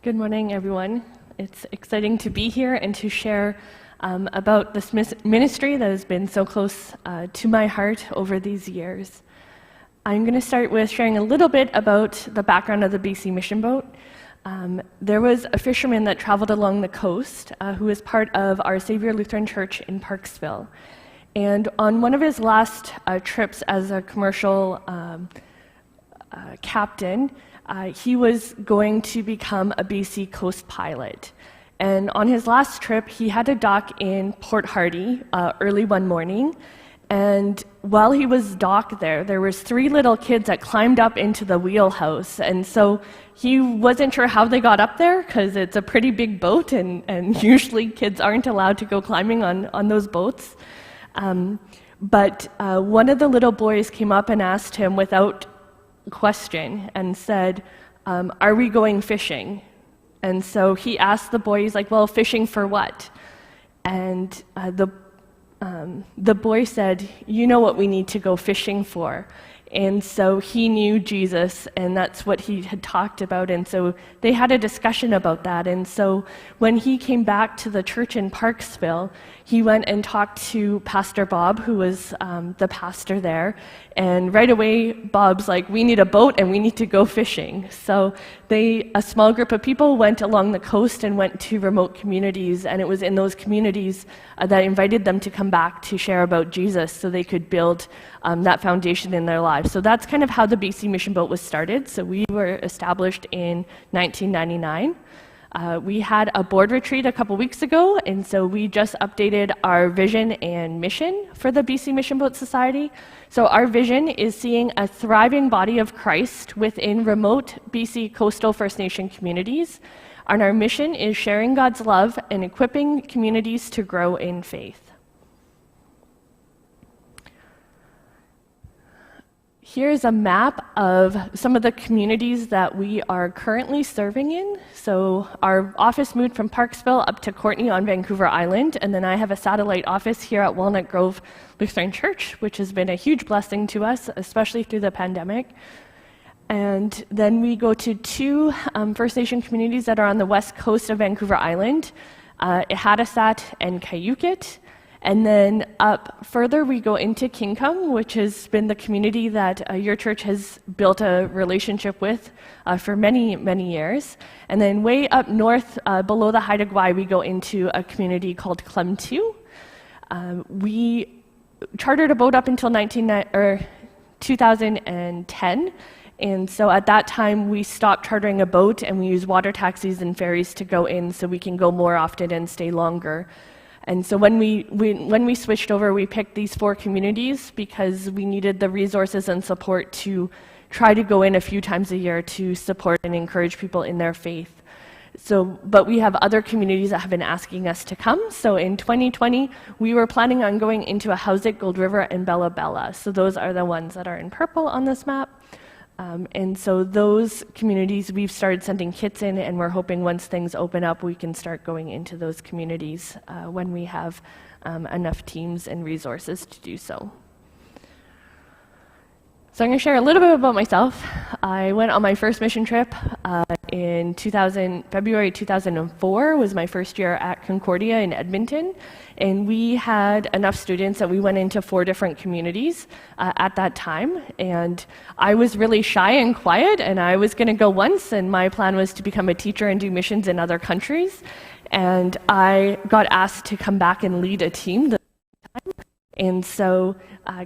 Good morning, everyone. It's exciting to be here and to share about this ministry that has been so close to my heart over these years. I'm going to start with sharing a little bit about the background of the BC Mission Boat. There was a fisherman that traveled along the coast who was part of Our Savior Lutheran Church in Parksville. And on one of his last trips as a commercial captain, he was going to become a BC coast pilot. And on his last trip, he had to dock in Port Hardy early one morning. And while he was docked there was 3 little kids that climbed up into the wheelhouse. And so he wasn't sure how they got up there because it's a pretty big boat, and usually kids aren't allowed to go climbing on those boats. But one of the little boys came up and asked him without question and said, are we going fishing? And so he asked the boy, he's like, well, fishing for what? And the boy said, you know what we need to go fishing for. And so he knew Jesus, and that's what he had talked about, and so they had a discussion about that. And so when he came back to the church in Parksville, he went and talked to Pastor Bob, who was the pastor there, and right away Bob's like, we need a boat and we need to go fishing. So a small group of people went along the coast and went to remote communities, and it was in those communities that invited them to come back to share about Jesus so they could build that foundation in their lives. So that's kind of how the BC Mission Boat was started. So we were established in 1999. We had a board retreat a couple weeks ago, and so we just updated our vision and mission for the BC Mission Boat Society. So our vision is seeing a thriving body of Christ within remote BC coastal First Nation communities. And our mission is sharing God's love and equipping communities to grow in faith. Here's a map of some of the communities that we are currently serving in. So our office moved from Parksville up to Courtenay on Vancouver Island, and then I have a satellite office here at Walnut Grove Lutheran Church, which has been a huge blessing to us, especially through the pandemic. And then we go to 2 First Nation communities that are on the west coast of Vancouver Island, Hatasat and Kaiyuke. And then up further, we go into Kingcome, which has been the community that your church has built a relationship with for many, many years. And then way up north, below the Haida Gwaii, we go into a community called Clem Too. We chartered a boat up until 2010. And so at that time, we stopped chartering a boat, and we use water taxis and ferries to go in so we can go more often and stay longer. And so when we switched over, we picked these 4 communities because we needed the resources and support to try to go in a few times a year to support and encourage people in their faith. But we have other communities that have been asking us to come. So in 2020, we were planning on going into Hatasat, Gold River, and Bella Bella. So those are the ones that are in purple on this map. And so those communities, we've started sending kits in, and we're hoping once things open up, we can start going into those communities when we have enough teams and resources to do so. So I'm going to share a little bit about myself. I went on my first mission trip in February 2004 was my first year at Concordia in Edmonton, and we had enough students that we went into 4 different communities at that time. And I was really shy and quiet, and I was going to go once, and my plan was to become a teacher and do missions in other countries. And I got asked to come back and lead a team this time. And so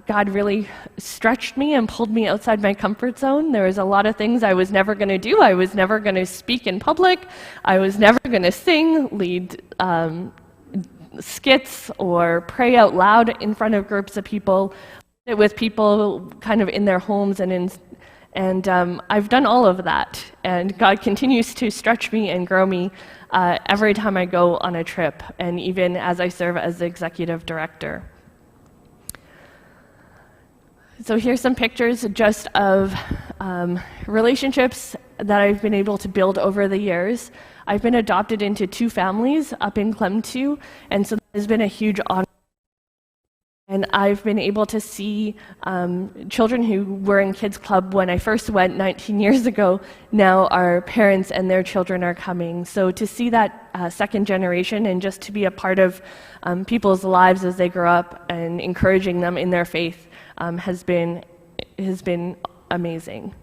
God really stretched me and pulled me outside my comfort zone. There was a lot of things I was never going to do. I was never going to speak in public. I was never going to sing, lead skits, or pray out loud in front of groups of people, with people kind of in their homes. And I've done all of that. And God continues to stretch me and grow me every time I go on a trip, and even as I serve as the executive director. So here's some pictures just of relationships that I've been able to build over the years. I've been adopted into 2 families up in Clem Too, and so that has been a huge honor. And I've been able to see children who were in Kids Club when I first went 19 years ago, now our parents and their children are coming. So to see that second generation and just to be a part of people's lives as they grow up and encouraging them in their faith has been amazing.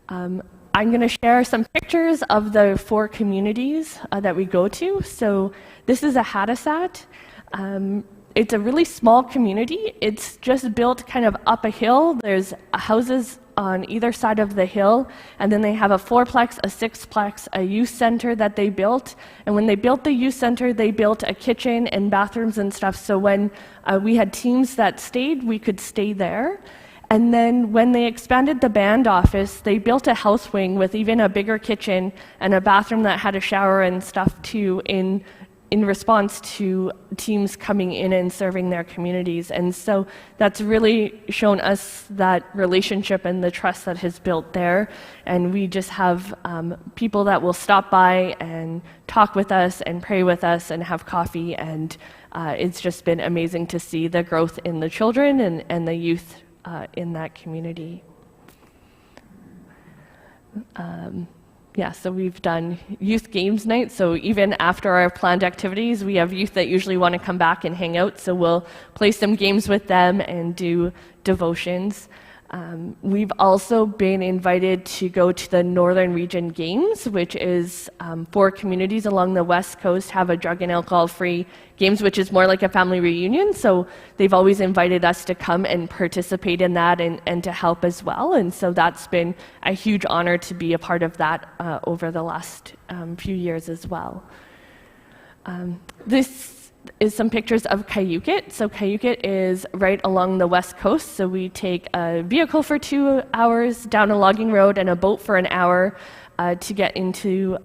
I'm going to share some pictures of the 4 communities that we go to. So this is a Hatasat. It's a really small community. It's just built kind of up a hill. There's houses on either side of the hill, and then they have a 4-plex, a 6-plex, a youth center that they built. And when they built the youth center, they built a kitchen and bathrooms and stuff, so when we had teams that stayed, we could stay there. And then when they expanded the band office, they built a house wing with even a bigger kitchen and a bathroom that had a shower and stuff too in response to teams coming in and serving their communities. And so that's really shown us that relationship and the trust that has built there. And we just have people that will stop by and talk with us and pray with us and have coffee. And it's just been amazing to see the growth in the children and the youth in that community. Yeah, so we've done youth games night, so even after our planned activities, we have youth that usually want to come back and hang out, so we'll play some games with them and do devotions. We've also been invited to go to the Northern Region Games, which is 4 communities along the West Coast have a drug and alcohol-free games, which is more like a family reunion. So they've always invited us to come and participate in that and to help as well. And so that's been a huge honor to be a part of that over the last few years as well. This is some pictures of Kaiyuke. So Kaiyuke is right along the West Coast. So we take a vehicle for 2 hours down a logging road and a boat for an hour to get into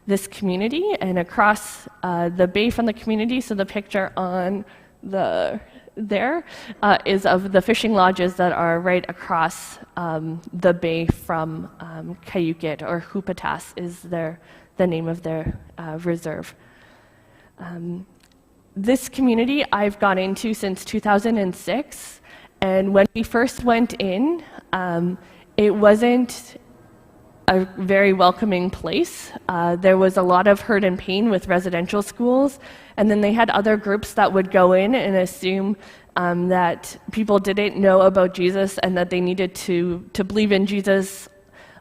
this community and across the bay from the community. So the picture on there is of the fishing lodges that are right across the bay from Kaiyuke, or Hatasat is the name of their reserve. This community I've gone into since 2006, and when we first went in, it wasn't a very welcoming place. There was a lot of hurt and pain with residential schools, and then they had other groups that would go in and assume that people didn't know about Jesus and that they needed to believe in Jesus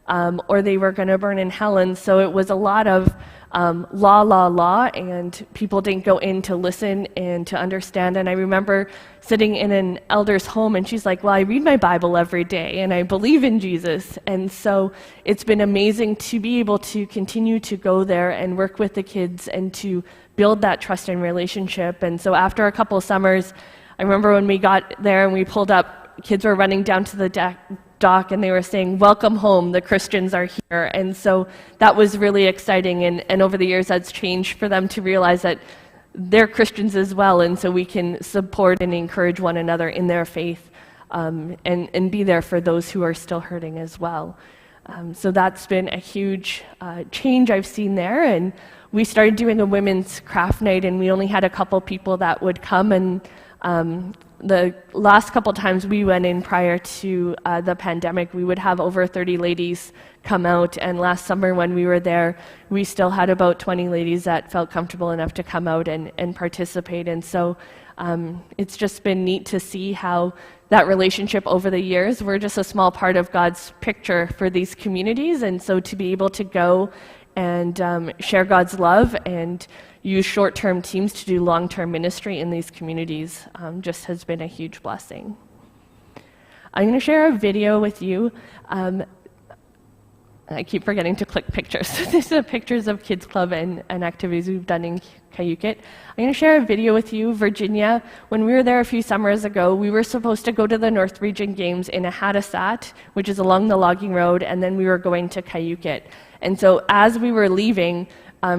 or they were going to burn in hell. And so it was a lot of law, and people didn't go in to listen and to understand. And I remember sitting in an elder's home, and she's like, well, I read my Bible every day, and I believe in Jesus. And so it's been amazing to be able to continue to go there and work with the kids and to build that trust and relationship. And so after a couple of summers, I remember when we got there and we pulled up, kids were running down to the dock and they were saying, welcome home, the Christians are here. And so that was really exciting, and over the years that's changed for them to realize that they're Christians as well, and so we can support and encourage one another in their faith and be there for those who are still hurting as well. So that's been a huge change I've seen there. And we started doing a women's craft night, and we only had a couple people that would come, and the last couple times we went in prior to the pandemic, we would have over 30 ladies come out, and last summer when we were there, we still had about 20 ladies that felt comfortable enough to come out and participate. And so it's just been neat to see how that relationship over the years, we're just a small part of God's picture for these communities, and so to be able to go and share God's love and use short-term teams to do long-term ministry in these communities just has been a huge blessing. I'm going to share a video with you. I keep forgetting to click pictures. These are pictures of Kids Club and activities we've done in Kaiyuke. I'm going to share a video with you. Virginia, when we were there a few summers ago, we were supposed to go to the North Region Games in Hatasat, which is along the logging road, and then we were going to Kaiyuke. And so as we were leaving,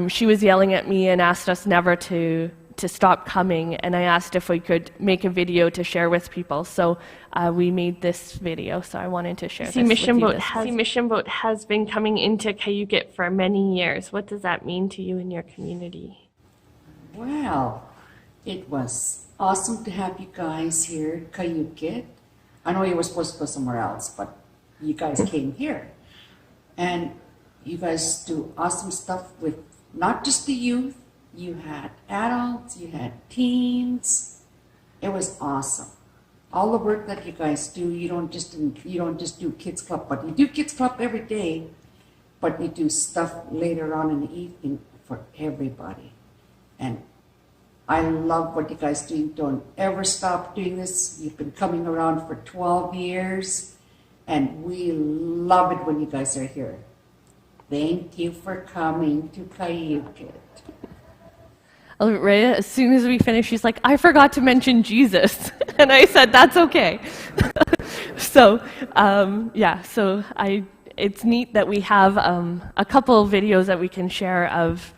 she was yelling at me and asked us never to stop coming, and I asked if we could make a video to share with people. So we made this video, so I wanted to share this with you. Mission Boat has been coming into Kaiyuke for many years. What does that mean to you and your community? Well, It was awesome to have you guys here, Kaiyuke. I know you were supposed to go somewhere else, but you guys came here. And you guys do awesome stuff with not just the youth, you had adults, you had teens. It was awesome. All the work that you guys do, you don't just do kids club, but you do kids club every day, but you do stuff later on in the evening for everybody. And I love what you guys do. Don't ever stop doing this. You've been coming around for 12 years, and we love it when you guys are here. Thank you for coming to Kaiyuke. Rhea, as soon as we finished, she's like, I forgot to mention Jesus. And I said, that's okay. So, it's neat that we have a couple of videos that we can share of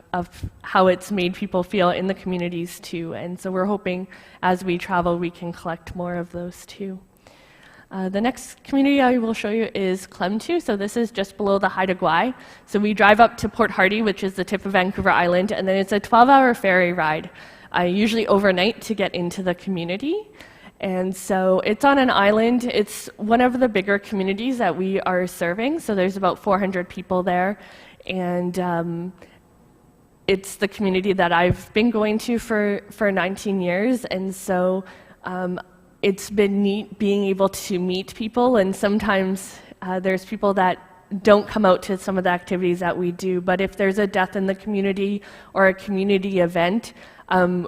how it's made people feel in the communities too. And so we're hoping as we travel, we can collect more of those too. The next community I will show you is Clem Too. So this is just below the Haida Gwaii. So we drive up to Port Hardy, which is the tip of Vancouver Island, and then it's a 12-hour ferry ride, usually overnight to get into the community. And so it's on an island. It's one of the bigger communities that we are serving. So there's about 400 people there. And it's the community that I've been going to for 19 years. And so it's been neat being able to meet people, and sometimes there's people that don't come out to some of the activities that we do, but if there's a death in the community or a community event,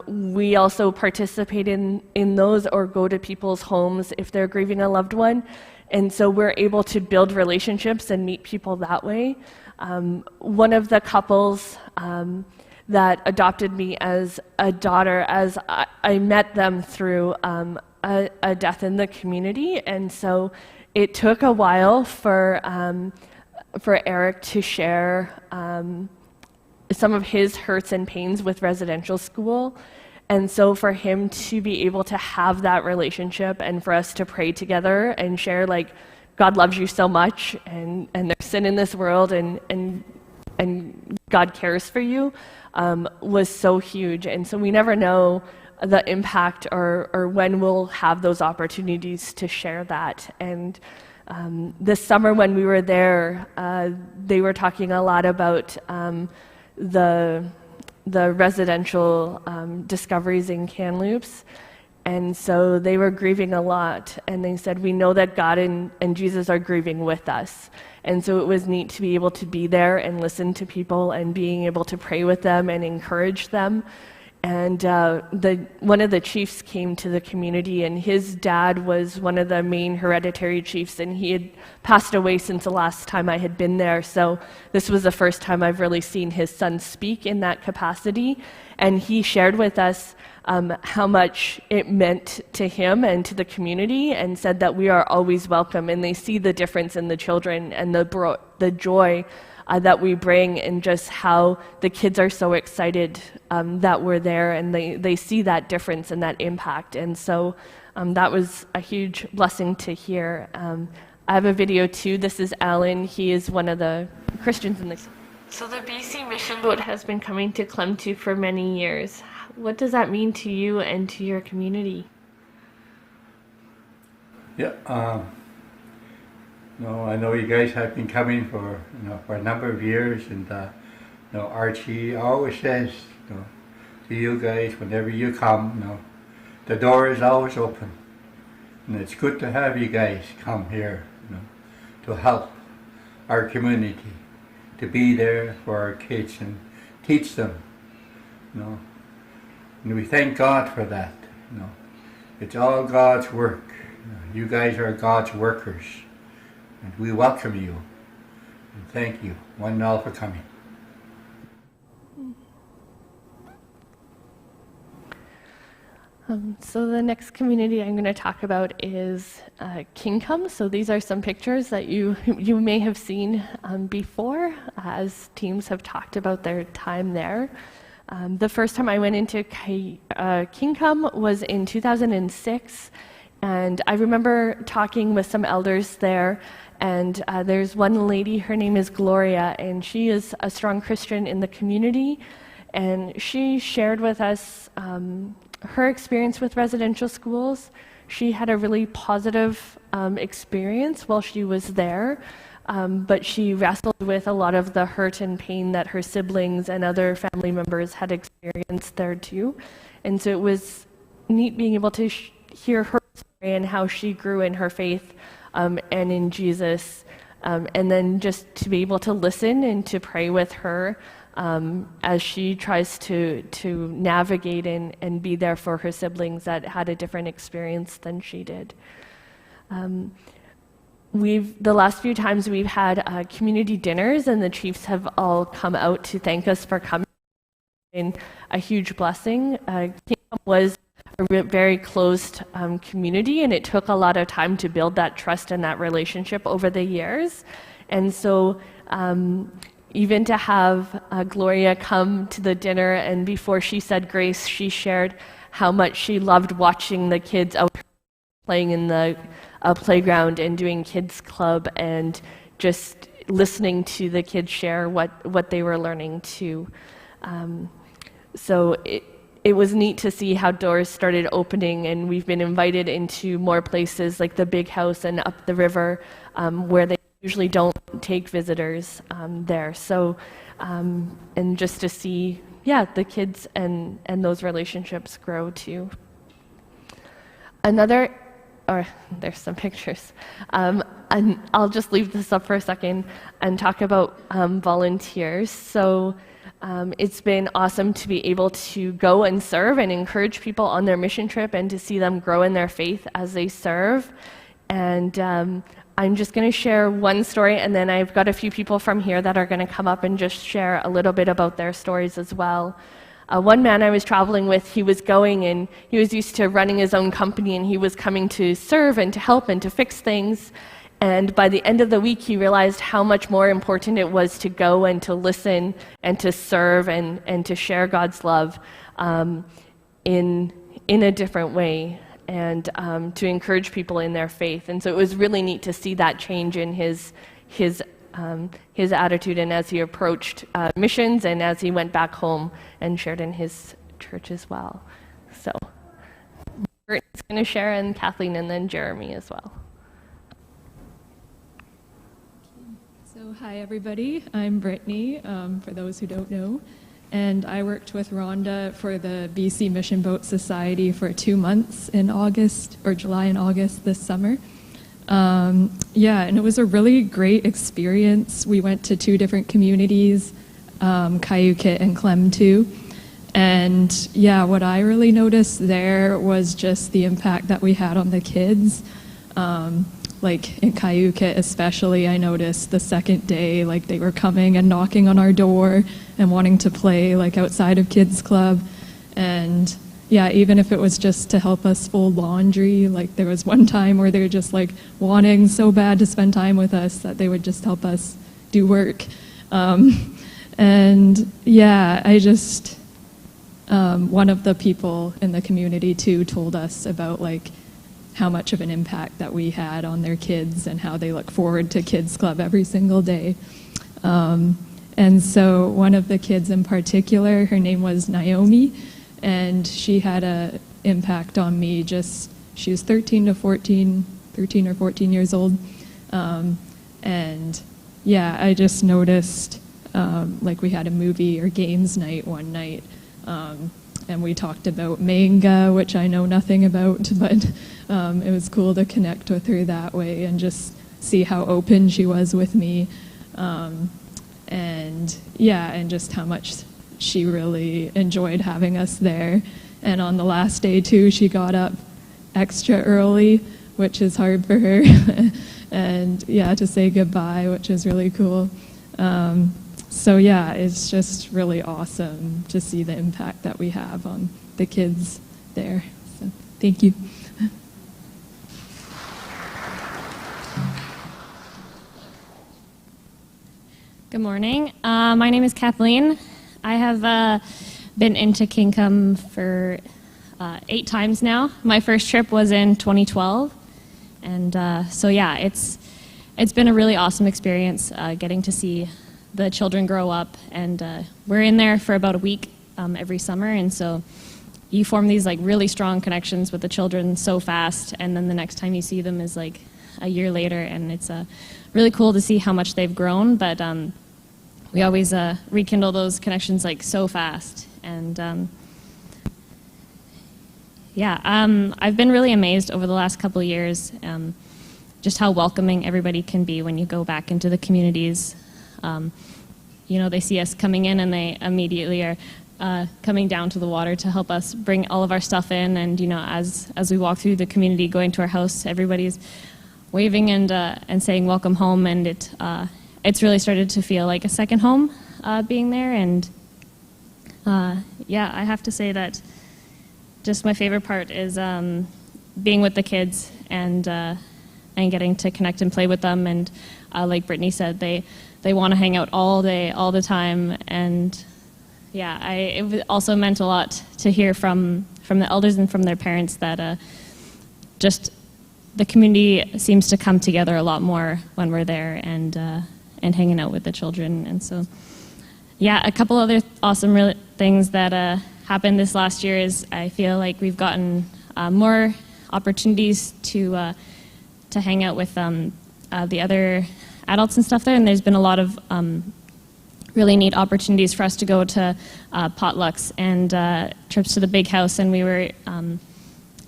we also participate in those or go to people's homes if they're grieving a loved one, and so we're able to build relationships and meet people that way. One of the couples that adopted me as a daughter, as I met them through a death in the community, and so it took a while for Eric to share some of his hurts and pains with residential school, and so for him to be able to have that relationship and for us to pray together and share like God loves you so much and there's sin in this world and God cares for you was so huge. And so we never know the impact or when we'll have those opportunities to share that. And this summer when we were there, they were talking a lot about the residential discoveries in Kamloops. And so they were grieving a lot, and they said, we know that God and Jesus are grieving with us. And so it was neat to be able to be there and listen to people and being able to pray with them and encourage them. And one of the chiefs came to the community, and his dad was one of the main hereditary chiefs, and he had passed away since the last time I had been there. So this was the first time I've really seen his son speak in that capacity. And he shared with us how much it meant to him and to the community, and said that we are always welcome, and they see the difference in the children and the joy that we bring, and just how the kids are so excited that we're there, and they see that difference and that impact. And so that was a huge blessing to hear. I have a video too. This is Alan. He is one of the Christians in the... So the BC Mission Boat has been coming to Clem Too for many years. What does that mean to you and to your community? Yeah, I know you guys have been coming for a number of years, and Archie always says to you guys, whenever you come, the door is always open, and it's good to have you guys come here, to help our community, to be there for our kids and teach them, and we thank God for that. It's all God's work. You guys are God's workers. And we welcome you, and thank you, one and all, for coming. So the next community I'm going to talk about is Kingcome. So these are some pictures that you may have seen before, as teams have talked about their time there. The first time I went into Kingcome was in 2006, and I remember talking with some elders there. And there's one lady, her name is Gloria, and she is a strong Christian in the community. And she shared with us her experience with residential schools. She had a really positive experience while she was there, but she wrestled with a lot of the hurt and pain that her siblings and other family members had experienced there too. And so it was neat being able to hear her story and how she grew in her faith and in Jesus, and then just to be able to listen and to pray with her as she tries to navigate and be there for her siblings that had a different experience than she did. The last few times we've had community dinners, and the chiefs have all come out to thank us for coming. It's been a huge blessing. Kingdom was a very closed community, and it took a lot of time to build that trust and that relationship over the years. And so even to have Gloria come to the dinner, and before she said grace, she shared how much she loved watching the kids out playing in the playground and doing kids club, and just listening to the kids share what they were learning too. So it was neat to see how doors started opening, and we've been invited into more places like the Big House and up the river, where they usually don't take visitors there. So, and just to see, the kids and those relationships grow too. There's some pictures. And I'll just leave this up for a second and talk about volunteers. So it's been awesome to be able to go and serve and encourage people on their mission trip and to see them grow in their faith as they serve. And I'm just going to share one story, and then I've got a few people from here that are going to come up and just share a little bit about their stories as well. One man I was traveling with, he was going, and he was used to running his own company, and he was coming to serve and to help and to fix things. And by the end of the week, he realized how much more important it was to go and to listen and to serve and to share God's love in a different way, and to encourage people in their faith. And so it was really neat to see that change in his attitude, and as he approached missions, and as he went back home and shared in his church as well. So Brittany's going to share, and Kathleen, and then Jeremy as well. So hi everybody, I'm Brittany, for those who don't know, and I worked with Rhonda for the BC Mission Boat Society for 2 months in July and August this summer. And it was a really great experience. We went to 2 different communities, Kaiyuke and Clem Too. And what I really noticed there was just the impact that we had on the kids. Like in Kaiyuke especially, I noticed the second day, like they were coming and knocking on our door and wanting to play like outside of kids club. And even if it was just to help us fold laundry, like there was one time where they were just like wanting so bad to spend time with us that they would just help us do work. I just, one of the people in the community too told us about like how much of an impact that we had on their kids and how they look forward to kids club every single day. And so one of the kids in particular, her name was Naomi, and she had an impact on me. She was 13 or 14 years old. I just noticed, like we had a movie or games night one night, and we talked about manga, which I know nothing about, but it was cool to connect with her that way and just see how open she was with me. And just how much she really enjoyed having us there. And on the last day too, she got up extra early, which is hard for her, and to say goodbye, which is really cool. It's just really awesome to see the impact that we have on the kids there. So thank you. Good morning. My name is Kathleen. I have been into Kingdom for 8 times now. My first trip was in 2012, and it's been a really awesome experience getting to see the children grow up, and we're in there for about a week every summer, and so you form these like really strong connections with the children so fast, and then the next time you see them is like a year later, and it's really cool to see how much they've grown. But we always rekindle those connections like so fast. And I've been really amazed over the last couple of years just how welcoming everybody can be when you go back into the communities. They see us coming in and they immediately are coming down to the water to help us bring all of our stuff in. And as we walk through the community going to our house, everybody's waving and saying welcome home, and it's really started to feel like a second home being there. And I have to say that just my favorite part is being with the kids and getting to connect and play with them. And like Brittany said, they want to hang out all day, all the time. And it also meant a lot to hear from the elders and from their parents that just the community seems to come together a lot more when we're there and hanging out with the children. And so, a couple other awesome things that happened this last year is I feel like we've gotten more opportunities to hang out with the other adults and stuff there, and there's been a lot of really neat opportunities for us to go to potlucks and trips to the big house, and we were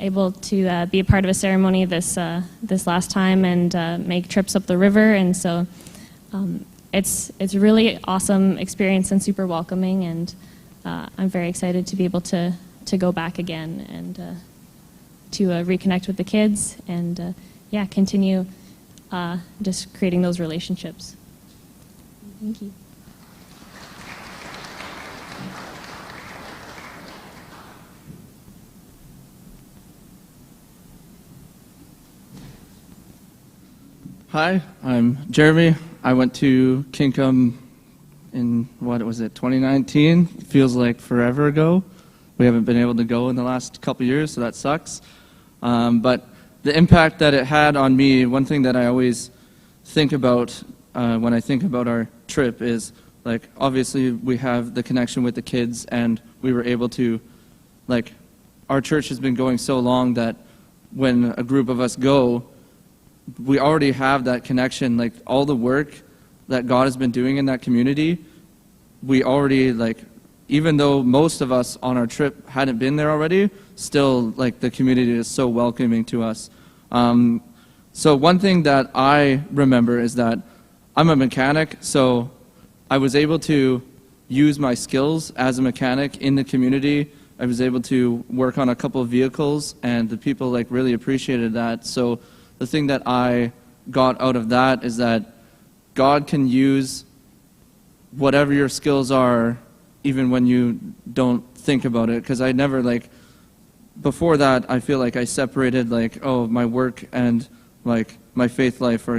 able to be a part of a ceremony this last time and make trips up the river. And so it's a really awesome experience and super welcoming, and I'm very excited to be able to go back again and to reconnect with the kids and continue just creating those relationships. Thank you. Hi, I'm Jeremy. I went to Kinkum in, 2019? Feels like forever ago. We haven't been able to go in the last couple years, so that sucks. But the impact that it had on me, one thing that I always think about when I think about our trip is, like, obviously we have the connection with the kids, and we were able to, like, our church has been going so long that when a group of us go, we already have that connection. Like, all the work that God has been doing in that community, we already, like, even though most of us on our trip hadn't been there already, still, like, the community is so welcoming to us. So one thing that I remember is that I'm a mechanic, so I was able to use my skills as a mechanic in the community. I was able to work on a couple of vehicles, and the people, like, really appreciated that. So the thing that I got out of that is that God can use whatever your skills are, even when you don't think about it. Because I never, like, before that, I feel like I separated, like, oh, my work and, like, my faith life are,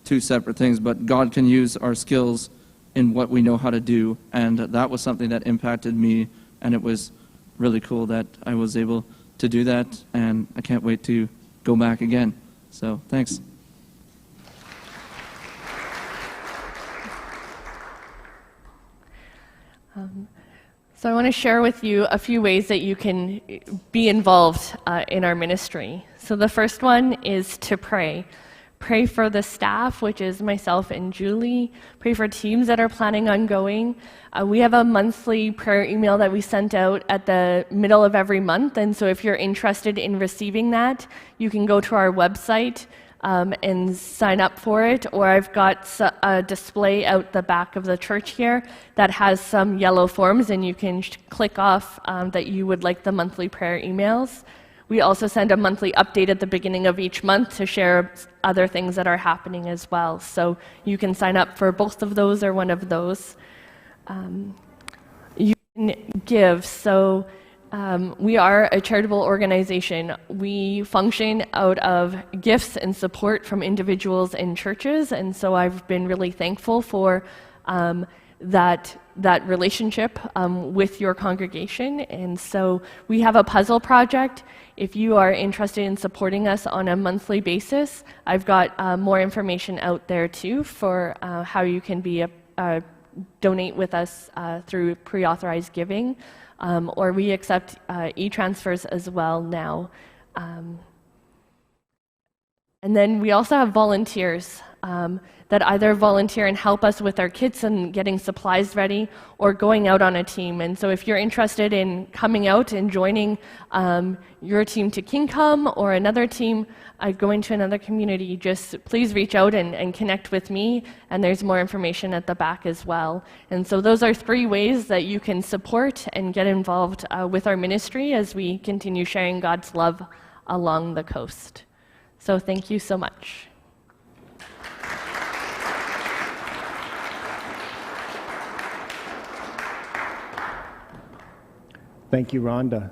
two separate things. But God can use our skills in what we know how to do. And that was something that impacted me, and it was really cool that I was able to do that. And I can't wait to go back again. So, thanks. So I want to share with you a few ways that you can be involved in our ministry. So the first one is to pray. Pray for the staff, which is myself and Julie. Pray for teams that are planning on going. We have a monthly prayer email that we sent out at the middle of every month, and so if you're interested in receiving that, you can go to our website and sign up for it, or I've got a display out the back of the church here that has some yellow forms, and you can click off that you would like the monthly prayer emails. We also send a monthly update at the beginning of each month to share other things that are happening as well. So you can sign up for both of those or one of those. You can give. So we are a charitable organization. We function out of gifts and support from individuals and churches, and so I've been really thankful for that relationship with your congregation. And so we have a puzzle project. If you are interested in supporting us on a monthly basis, I've got more information out there too for how you can be a donate with us through pre-authorized giving, or we accept e-transfers as well now. And then we also have volunteers that either volunteer and help us with our kits and getting supplies ready, or going out on a team. And so if you're interested in coming out and joining your team to Kingcome or another team going to another community, just please reach out and connect with me, and there's more information at the back as well. And so those are 3 ways that you can support and get involved with our ministry as we continue sharing God's love along the coast. So thank you so much. Thank you, Rhonda.